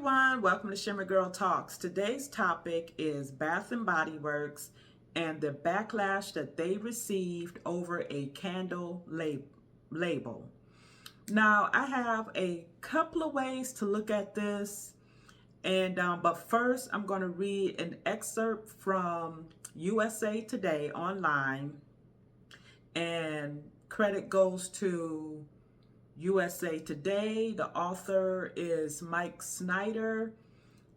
everyone, welcome to Shimmer Girl Talks. Today's topic is Bath and Body Works and the backlash that they received over a candle label. Now, I have a couple of ways to look at this, but first I'm going to read an excerpt from USA Today online, and credit goes to USA Today. The author is Mike Snyder,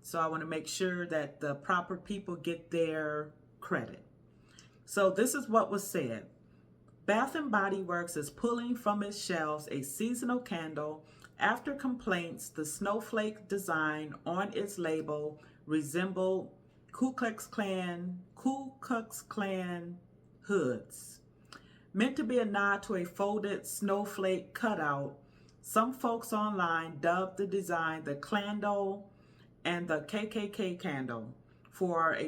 so I want to make sure that the proper people get their credit. So this is what was said. Bath and Body Works is pulling from its shelves a seasonal candle after complaints the snowflake design on its label resembled Ku Klux Klan hoods. Meant to be a nod to a folded snowflake cutout, some folks online dubbed the design the Clandle and the KKK candle for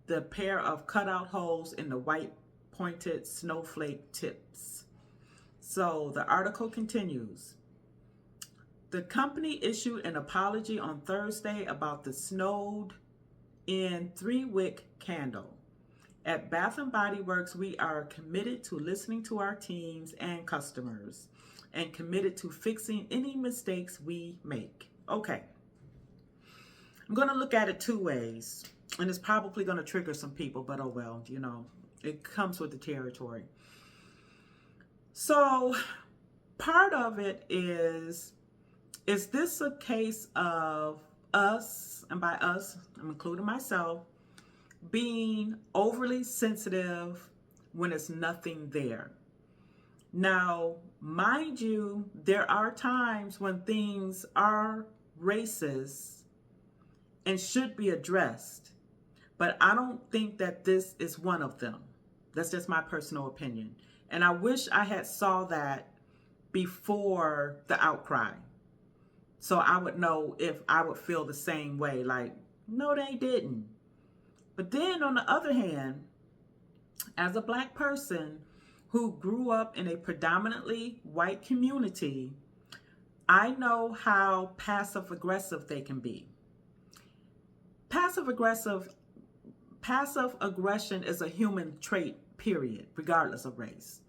the pair of cutout holes in the white pointed snowflake tips. So the article continues. The company issued an apology on Thursday about the snowed-in 3-wick candle. At Bath and Body Works, we are committed to listening to our teams and customers and committed to fixing any mistakes we make. Okay. I'm going to look at it two ways, and it's probably going to trigger some people, but oh well, it comes with the territory. So part of it is this a case of us, and by us, I'm including myself, being overly sensitive when it's nothing there? Now, mind you, there are times when things are racist and should be addressed, but I don't think that this is one of them. That's just my personal opinion. And I wish I had saw that before the outcry, so I would know if I would feel the same way, like, no, they didn't. But then on the other hand, as a Black person who grew up in a predominantly white community, I know how passive aggressive they can be. Passive aggression is a human trait, period, regardless of race.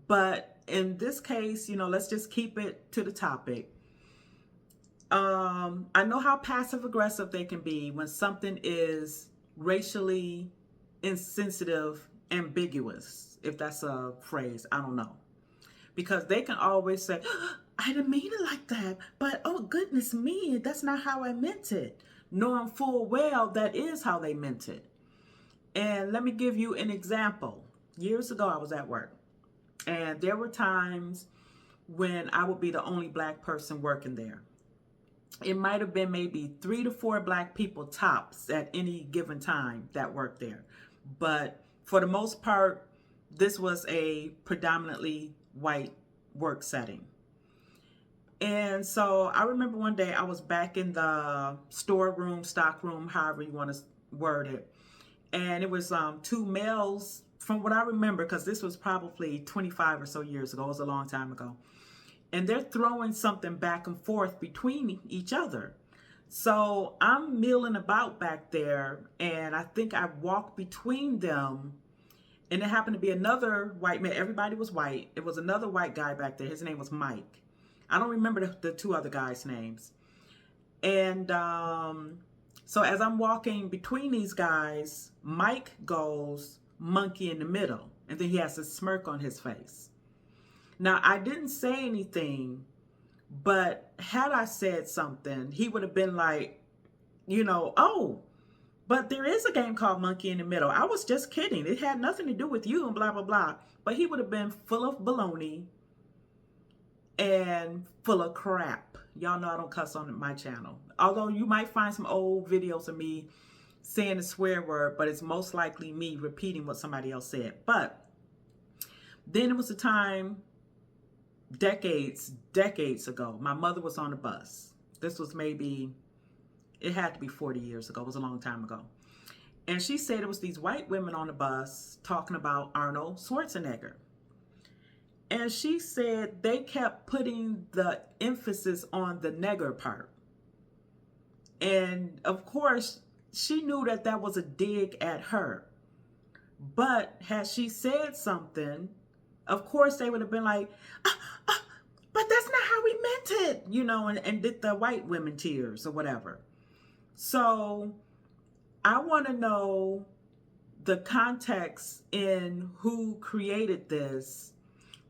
But in this case, let's just keep it to the topic. I know how passive aggressive they can be when something is racially insensitive, ambiguous, if that's a phrase, I don't know. Because they can always say, I didn't mean it like that, but oh goodness me, that's not how I meant it. Knowing full well that is how they meant it. And let me give you an example. Years ago, I was at work, and there were times when I would be the only Black person working there. It might have been maybe 3 to 4 Black people tops at any given time that worked there. But for the most part, this was a predominantly white work setting. And so I remember one day I was back in the storeroom, stockroom, however you want to word it. And it was 2 males, from what I remember, because this was probably 25 or so years ago. It was a long time ago. And they're throwing something back and forth between each other. So I'm milling about back there, and I think I walked between them, and it happened to be another white man. Everybody was white. It was another white guy back there. His name was Mike. I don't remember the 2 other guys' names. And so as I'm walking between these guys, Mike goes, monkey in the middle, and then he has a smirk on his face. Now, I didn't say anything, but had I said something, he would have been like, oh, but there is a game called Monkey in the Middle. I was just kidding. It had nothing to do with you and blah, blah, blah. But he would have been full of baloney and full of crap. Y'all know I don't cuss on my channel. Although you might find some old videos of me saying a swear word, but it's most likely me repeating what somebody else said. But then it was a time decades ago. My mother was on a bus. This was it had to be 40 years ago. It was a long time ago. And she said it was these white women on the bus talking about Arnold Schwarzenegger. And she said they kept putting the emphasis on the nigger part. And of course, she knew that that was a dig at her. But had she said something, of course they would have been like, but that's not how we meant it, and did the white women tears or whatever. So I want to know the context in who created this,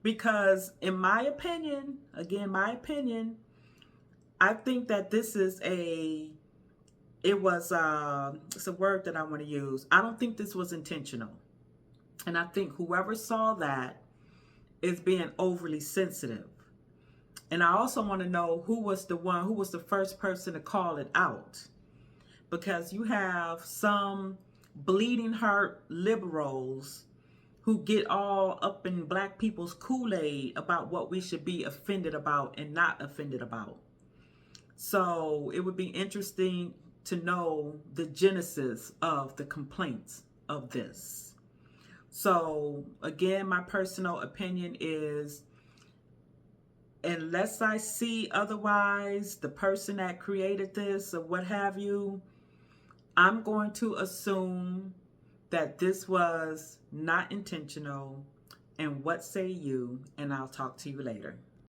because in my opinion, again, my opinion, I think that this is it's a word that I want to use. I don't think this was intentional. And I think whoever saw that is being overly sensitive. And I also want to know who was the first person to call it out. Because you have some bleeding heart liberals who get all up in black people's Kool-Aid about what we should be offended about and not offended about. So it would be interesting to know the genesis of the complaints of this. So again, my personal opinion is, unless I see otherwise, the person that created this or what have you, I'm going to assume that this was not intentional. And what say you? And I'll talk to you later.